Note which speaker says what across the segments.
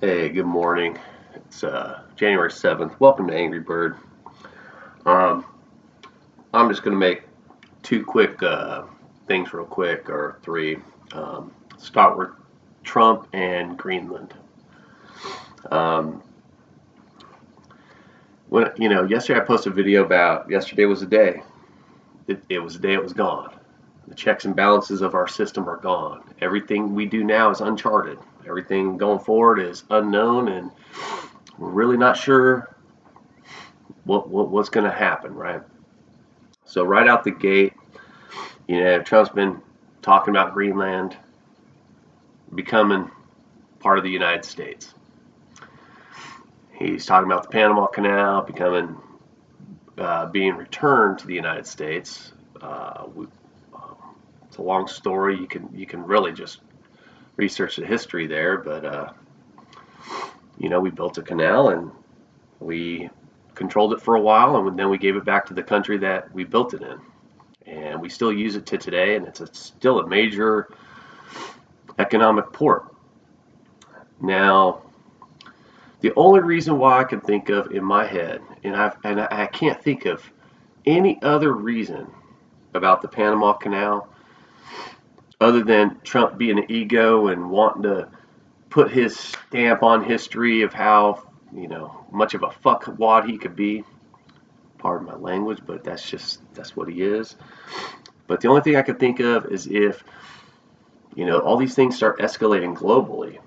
Speaker 1: Hey, good morning. It's January 7th. Welcome to Angry Bird. Um, I'm just going to make two quick things real quick, or three. Start with Trump and Greenland. Um, yesterday I posted a video about yesterday was the day. It was the day it was gone. The checks and balances of our system are gone. Everything we do now is uncharted. Everything going forward is unknown, and we're really not sure what's going to happen, right? So right out the gate, Trump's been talking about Greenland becoming part of the United States. He's talking about the Panama Canal becoming being returned to the United States. It's a long story. You can really just research the history there, but we built a canal and we controlled it for a while, and then we gave it back to the country that we built it in, and we still use it to today, and it's still a major economic port. Now, the only reason why I can think of in my head, and I can't think of any other reason about the Panama Canal other than Trump being an ego and wanting to put his stamp on history of how much of a fuckwad he could be. Pardon my language, but that's what he is. But the only thing I could think of is if all these things start escalating globally,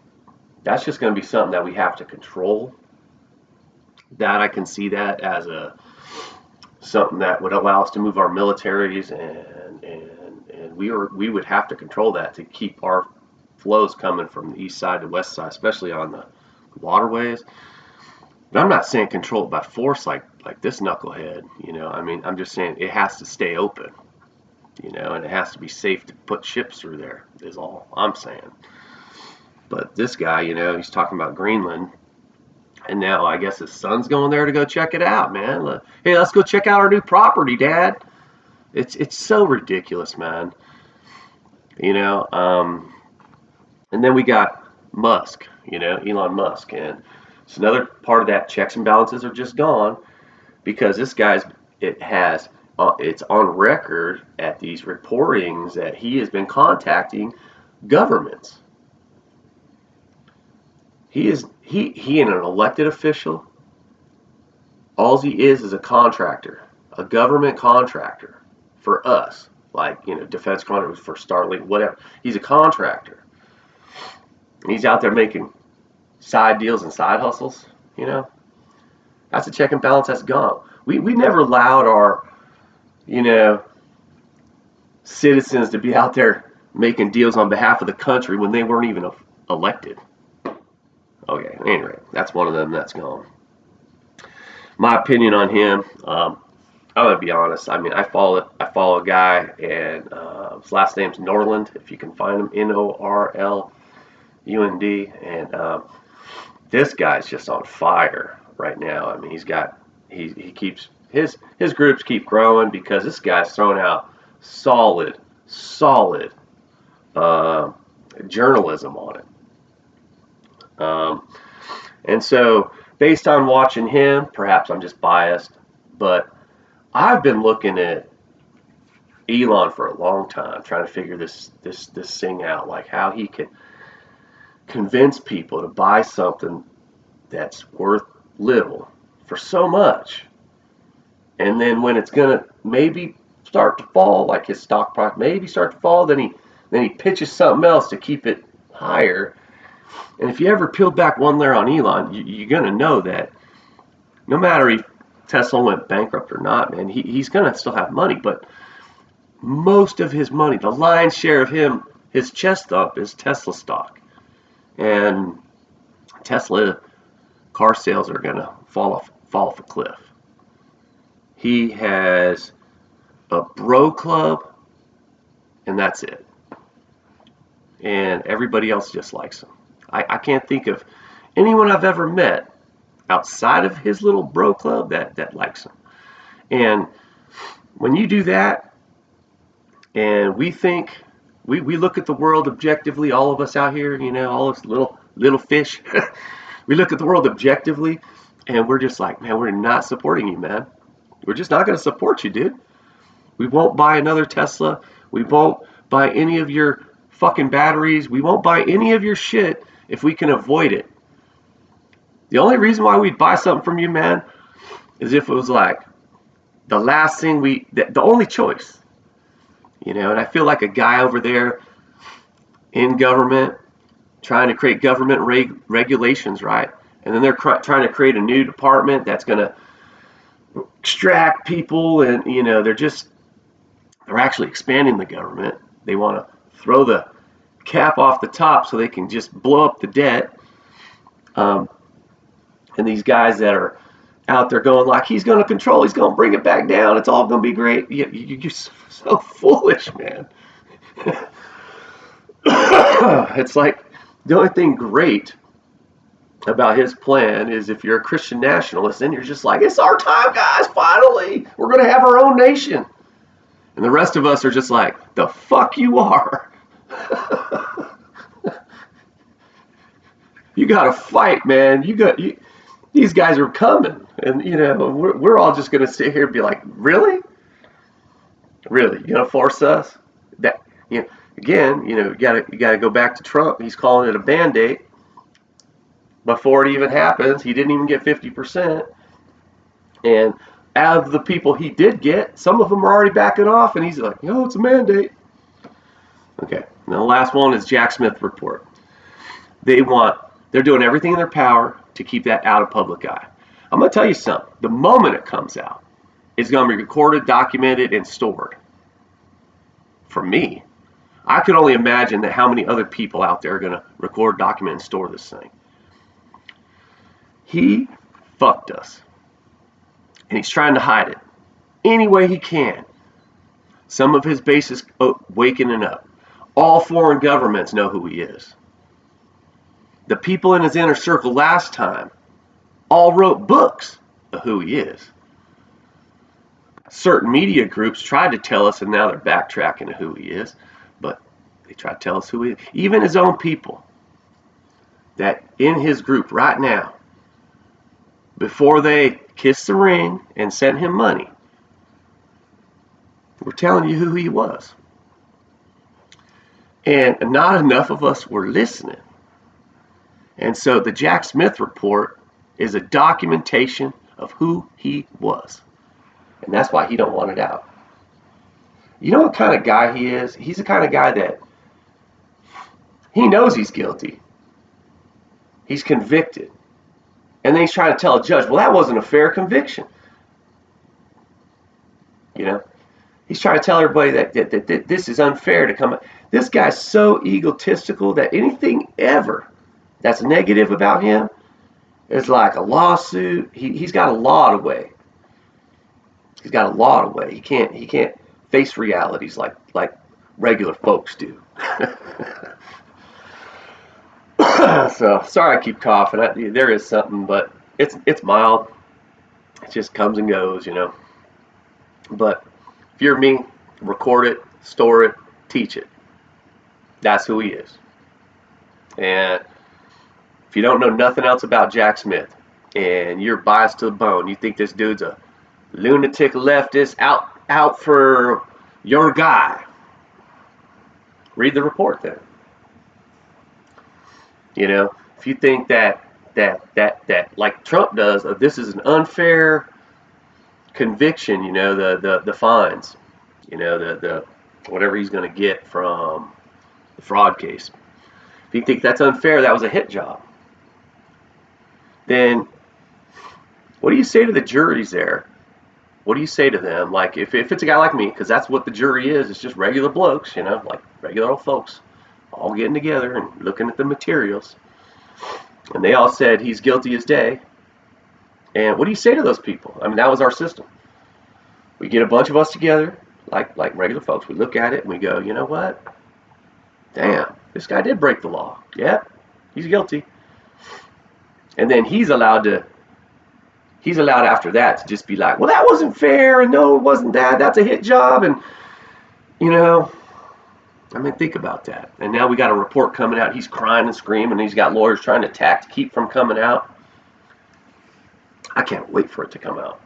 Speaker 1: that's just going to be something that we have to control. That I can see that as a something that would allow us to move our militaries, and we would have to control that to keep our flows coming from the east side to west side, especially on the waterways. But I'm not saying control it by force like this knucklehead. I'm just saying it has to stay open. And it has to be safe to put ships through there. Is all I'm saying. But this guy, he's talking about Greenland, and now I guess his son's going there to go check it out, man. Hey, let's go check out our new property, Dad. It's so ridiculous, man. You know, um, and then we got Musk, Elon Musk, and it's another part of that. Checks and balances are just gone because this guy's it's on record at these reportings that he has been contacting governments. He ain't an elected official. All he is a contractor, a government contractor for us, like defense contractors for Starlink, whatever. He's a contractor. And he's out there making side deals and side hustles. You know, that's a check and balance that's gone. We never allowed our you know citizens to be out there making deals on behalf of the country when they weren't even elected. Okay, anyway, that's one of them that's gone. My opinion on him, I'm gonna be honest. I mean, I follow a guy, and his last name's Norland. If you can find him, Norlund, and this guy's just on fire right now. I mean, he keeps his groups keep growing because this guy's throwing out solid uh, journalism on it. Um, and so, based on watching him, perhaps I'm just biased, but I've been looking at Elon for a long time, trying to figure this thing out, like how he can convince people to buy something that's worth little for so much, and then when it's gonna maybe start to fall, like his stock price maybe start to fall, then he pitches something else to keep it higher. And if you ever peel back one layer on Elon, you're gonna know that no matter if Tesla went bankrupt or not, man, he's gonna still have money, but most of his money, the lion's share of his chest up is Tesla stock. And Tesla car sales are gonna fall off a cliff. He has a bro club, and that's it. And everybody else just likes him. I can't think of anyone I've ever met outside of his little bro club that likes him. And when you do that, and we look at the world objectively, all of us out here, all us little fish. We look at the world objectively, and we're just like, man, we're not supporting you, man. We're just not going to support you, dude. We won't buy another Tesla. We won't buy any of your fucking batteries. We won't buy any of your shit if we can avoid it. The only reason why we'd buy something from you, man, is if it was like the last thing the only choice. You know, and I feel like a guy over there in government trying to create government regulations, right? And then they're trying to create a new department that's going to extract people, and, you know, they're actually expanding the government. They want to throw the cap off the top so they can just blow up the debt. And these guys that are out there going like, he's going to control, he's going to bring it back down, it's all going to be great. You're so foolish, man. It's like the only thing great about his plan is if you're a Christian nationalist, then you're just like, it's our time, guys, finally. We're going to have our own nation. And the rest of us are just like, the fuck you are. You got to fight, man. These guys are coming. And, you know, we're all just going to sit here and be like, really? Really? You going to force us? That, you know, again, you know, you got to go back to Trump. He's calling it a Band-Aid. Before it even happens, he didn't even get 50%. And out of the people he did get, some of them are already backing off, and he's like, no, it's a mandate. Okay, and the last one is Jack Smith report. They're doing everything in their power to keep that out of public eye. I'm going to tell you something. The moment it comes out, it's going to be recorded, documented, and stored. For me, I could only imagine that how many other people out there are going to record, document, and store this thing. He fucked us. And he's trying to hide it any way he can. Some of his base is waking up. All foreign governments know who he is. The people in his inner circle last time all wrote books of who he is. Certain media groups tried to tell us, and now they're backtracking to who he is, but they try to tell us who he is. Even his own people that in his group right now, before they kissed the ring and sent him money, we're telling you who he was. And not enough of us were listening. And so the Jack Smith report is a documentation of who he was. And that's why he don't want it out. You know what kind of guy he is? He's the kind of guy that he knows he's guilty. He's convicted. And then he's trying to tell a judge, well, that wasn't a fair conviction. You know, he's trying to tell everybody that this is unfair to come. This guy's so egotistical that anything ever that's negative about him is like a lawsuit. He's got a law to weigh. He's got a law to weigh. He can't face realities like regular folks do. So sorry I keep coughing. There is something, but it's mild. It just comes and goes, you know. But if you're me, record it, store it, teach it. That's who he is. And if you don't know nothing else about Jack Smith, and you're biased to the bone, you think this dude's a lunatic leftist out for your guy, read the report then. You know, if you think that like Trump does, this is an unfair conviction, you know, the fines, you know, the whatever he's going to get from the fraud case. If you think that's unfair, that was a hit job, then what do you say to the juries there? What do you say to them? Like, if it's a guy like me, because that's what the jury is, it's just regular blokes, you know, like regular old folks, all getting together and looking at the materials. And they all said he's guilty as day. And what do you say to those people? I mean, that was our system. We get a bunch of us together, like regular folks. We look at it and we go, you know what? Damn, this guy did break the law. Yep, he's guilty. And then he's allowed after that to just be like, well, that wasn't fair, and no, it wasn't that. That's a hit job, and, you know, I mean, think about that. And now we got a report coming out. He's crying and screaming, and he's got lawyers trying to attack to keep from coming out. I can't wait for it to come out.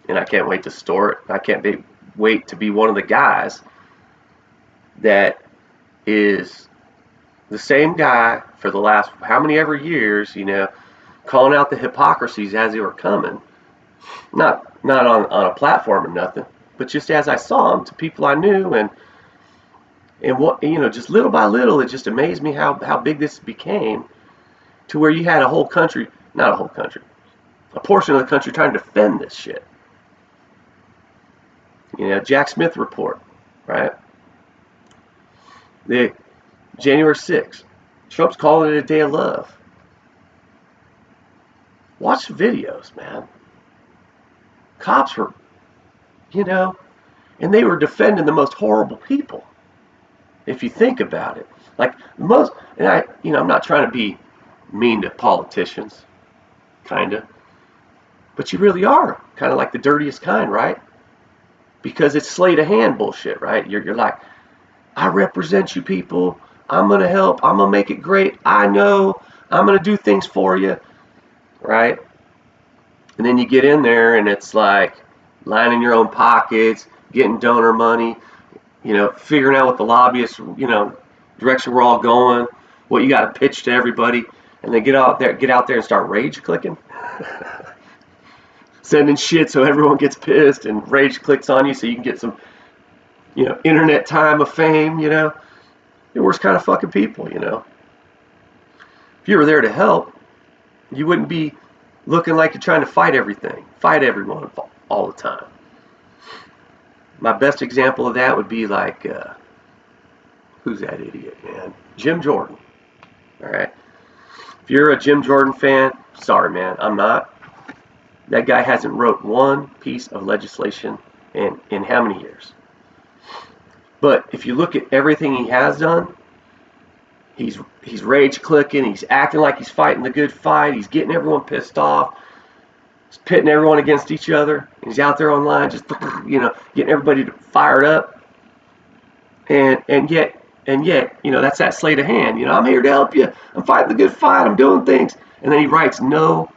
Speaker 1: And I can't wait to store it. I can't wait to be one of the guys that is the same guy for the last how many ever years, calling out the hypocrisies as they were coming. Not on a platform or nothing, but just as I saw them to people I knew, and what, just little by little, it just amazed me how big this became, to where you had a whole country, not a whole country, a portion of the country trying to defend this shit. Jack Smith report, right? The January 6th, Trump's calling it a day of love. Watch the videos, man. Cops were, and they were defending the most horrible people. If you think about it, like most, and I'm not trying to be mean to politicians, kinda, but you really are kind of like the dirtiest kind, right? Because it's sleight of hand bullshit, right? You're like, I represent you people. I'm gonna help. I'm gonna make it great. I know. I'm gonna do things for you, right? And then you get in there and it's like lining your own pockets, getting donor money, figuring out what the lobbyists, direction we're all going, what you got to pitch to everybody, and then get out there and start rage clicking, sending shit so everyone gets pissed and rage clicks on you so you can get some, internet time of fame, You're the worst kind of fucking people, If you were there to help, you wouldn't be looking like you're trying to fight everything, fight everyone all the time. My best example of that would be like, who's that idiot, man? Jim Jordan. All right. If you're a Jim Jordan fan, sorry, man, I'm not. That guy hasn't wrote one piece of legislation in how many years? But if you look at everything he has done, he's rage clicking, he's acting like he's fighting the good fight, he's getting everyone pissed off, he's pitting everyone against each other, he's out there online just, getting everybody fired up, and yet, that's that sleight of hand, I'm here to help you, I'm fighting the good fight, I'm doing things, and then he writes no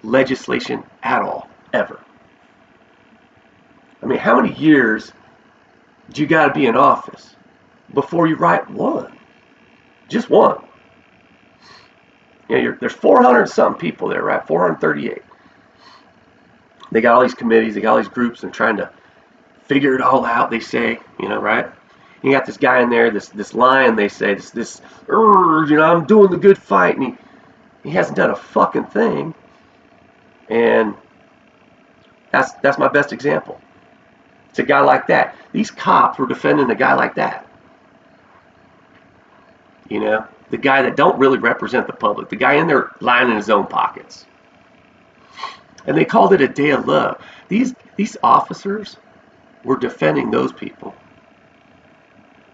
Speaker 1: legislation at all, ever. I mean, how many years do you got to be in office before you write one? Just one. There's 400 something people there, right? 438. They got all these committees, they got all these groups, and trying to figure it all out, they say, right? You got this guy in there, this lion, they say, I'm doing the good fight, and he hasn't done a fucking thing. And that's my best example. It's a guy like that. These cops were defending a guy like that. The guy that don't really represent the public, the guy in there lining his own pockets. And they called it a day of love. These officers were defending those people.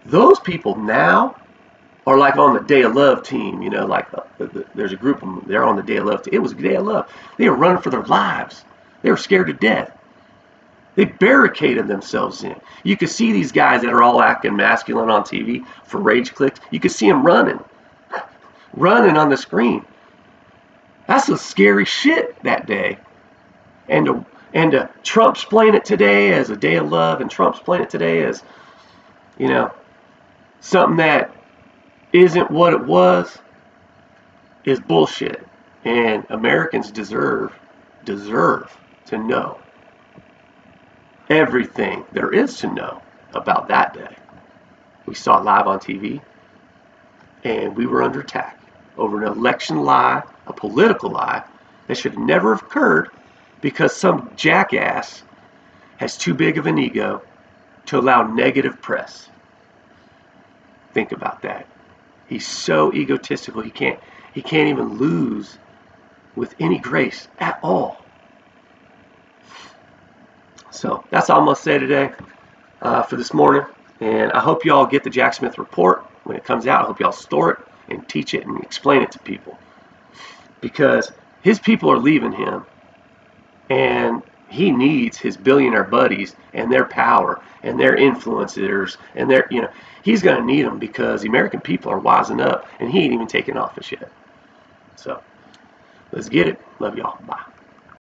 Speaker 1: Those people now are like on the day of love team, like there's a group of them, they're on the day of love team. It was a day of love. They were running for their lives. They were scared to death. They barricaded themselves in. You could see these guys that are all acting masculine on TV for rage clicks. You could see them running on the screen. That's some scary shit that day. And Trump's playing it today as a day of love, and Trump's playing it today as, something that isn't what it was, is bullshit. And Americans deserve to know everything there is to know about that day. We saw it live on TV, and we were under attack over an election lie, a political lie that should never have occurred because some jackass has too big of an ego to allow negative press. Think about that. He's so egotistical, he can't even lose with any grace at all. So that's all I'm going to say today for this morning. And I hope you all get the Jack Smith report when it comes out. I hope you all store it and teach it and explain it to people. Because his people are leaving him. And he needs his billionaire buddies and their power and their influencers and their, he's going to need them because the American people are wising up and he ain't even taken office yet. So let's get it. Love y'all. Bye.